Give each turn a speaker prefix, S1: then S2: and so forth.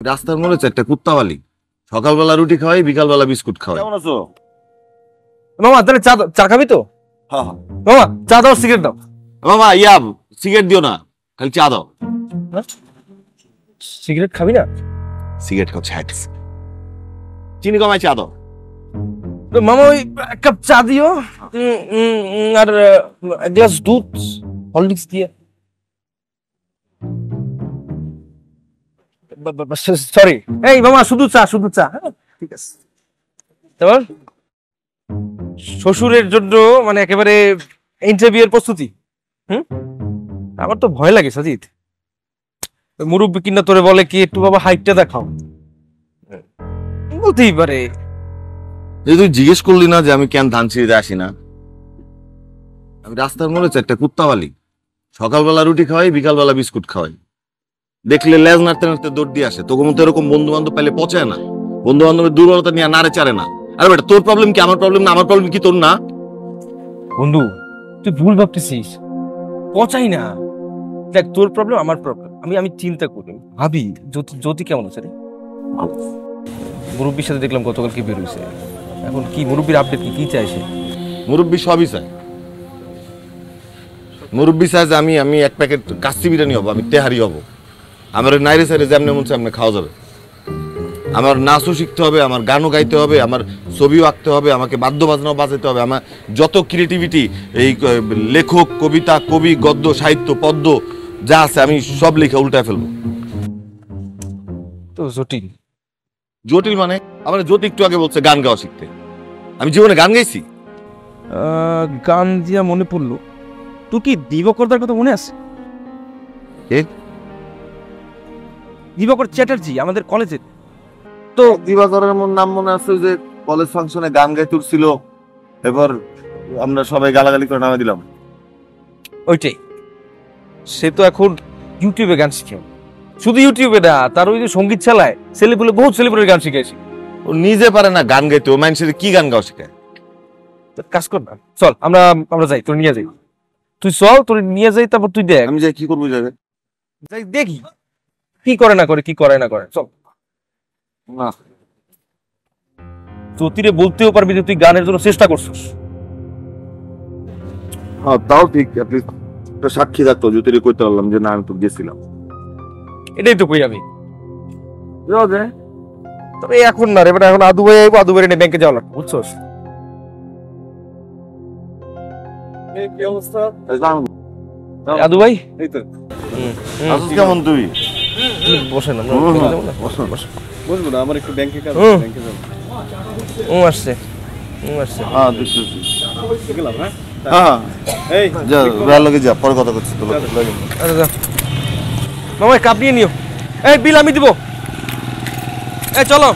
S1: রাস্তার মোড়ে একটা কুত্তাওয়ালি সকালবেলা রুটি খাওয়াই, বিকালবেলা বিস্কুট খাওয়াই।
S2: কেমন আছো
S3: মামা? তাহলে চা খাবি তো?
S2: হ্যাঁ হ্যাঁ
S3: মামা চা দাও, সিগারেট দাও।
S1: মামা সিগারেট দিও না, খালি চা দাও।
S3: সিগারেট খাবি না?
S1: সিগারেট খাও, ছ্যাট চিনি কমায় চা দাও।
S3: মামা ওই এক কাপ চা দিও, আর এক গ্লাস দুধ হরলিক্স দিয়ে। সরি, এই মামা শুধু চা, শুধু চা। ঠিক আছে। তারপর শ্বশুরের জন্য মানে একেবারে ইন্টারভিউয়ের প্রস্তুতি। আমার তো ভয় লাগে সাজিদ। মুরব্বী কিনা তোরে বলে কি একটু বাবা হাইটটা দেখাও, বলতেই পারে।
S1: তুই জিজ্ঞেস করলি না যে আমি কেন ধান ছিঁড়তে আসি না? আমি রাস্তার মোড়ে একটা কুত্তাওয়ালি সকালবেলা রুটি খাওয়াই, বিকালবেলা বিস্কুট খাওয়াই। দেখলে লেজ নাড়তে নাড়তে দৌড় দিয়ে আসে। তোকে মতো এরকম বন্ধু বান্ধব পেলে পচায় না, বন্ধু বান্ধবের দুর্বলতা নিয়ে নাড়ে চারে না। আরে বেটা, তোর প্রবলেম কি আমার প্রবলেম না? আমার প্রবলেম কি তোর না?
S3: বন্ধু তুই ভুল ভাবতেছিস, পচাই না। দেখ, তোর প্রবলেম আমার প্রবলেম। আমি চিন্তা করি, ভাবি জ্যোতি কেমন আছে রে? মুরব্বীর সাথে দেখলাম গতকাল কি বের হয়েছে। এখন কি মুরব্বীর আপডেট কি চাইছে?
S1: মুরব্বী সবই চায়। মুরব্বী চায় যে আমি এক প্যাকেট কাচ্চি বিরিয়ানি হবো, আমি তেহারি হবো। আমার নাইরে সাইরে যেমনি মন চায় খাওয়া যাবে। আমার নাচও শিখতে হবে, আমার গানও গাইতে হবে, আমার ছবিও আঁকতে হবে, আমাকে বাদ্য বাজনাও বাজাতে হবে। আমার যত ক্রিয়েটিভিটি, এই লেখক, কবিতা, কবি, গদ্য, সাহিত্য, পদ্য যা আছে আমি সব লিখে উল্টায় ফেলবো।
S3: তো জটিল।
S1: জটিল মানে? আমার জ্যোতি একটু আগে বলছে গান গাওয়া শিখতে। আমি জীবনে গান গাইছি?
S3: গান দিয়া মনে পড়লো, তুই কি দিবাকরদার কথা মনে আছে? দিবাকর চ্যাটার্জি আমাদের কলেজের।
S1: তো দিবাকরের নাম মনে আছে, যে কলেজ ফাংশনে গান গাইতে উঠছিল, এবার আমরা সবাই গালাগালি করে নামে দিলাম।
S3: ওইটাই। সে তো এখন ইউটিউবে গান শিখে। শুধু ইউটিউবে না, তার ওই যে সঙ্গীত চালায়, ছেলেপুলে বহুত ছেলেপুলের গান শিখাইছি।
S1: ও নিজে পারে না গান গাইতে, ও মানুষের কি গান গাও শিখায়?
S3: কাজ কর না, চল আমরা যাই, তোর নিয়ে যাই। তুই চল, তোর নিয়ে যাই, তারপর তুই দেখ।
S1: আমি যাই কি করবো? যাবে
S3: যাই দেখি কি করে না করে, চল।
S1: না,
S3: জ্যোতিরে বলতেও পারবি যে তুই গানের জন্য চেষ্টা করছিস।
S1: হ্যাঁ তাও ঠিক, একটা সাক্ষী থাকতো, জ্যোতিরে কইতে পারলাম যে না আমি তো গেছিলাম।
S3: এটাই তো কই আমি। তবে এখন না রে, এখন আদু ভাই আইবো, আদু ভাই এনে ব্যাংকে যাওয়া লাগবে, বুঝছস?
S2: কি অবস্থা?
S3: আদু ভাই
S1: আসিস কেমন তুই?
S3: বসেন, আমরা যাবো না?
S2: বুঝবো না, আমার একটু ব্যাংকে কাজ, ব্যাংকে যাবো।
S3: আসছে।
S1: হ্যাঁ দেখছি।
S2: গেলাম। হ্যাঁ
S1: হ্যাঁ
S2: এই
S1: যা, ভালো লাগে, যা পরে কথা করছি। তোর লাগে
S3: আচ্ছা, মামা কাপ নিয়ে নিও। এই বিল আমি দিব। এই চলো।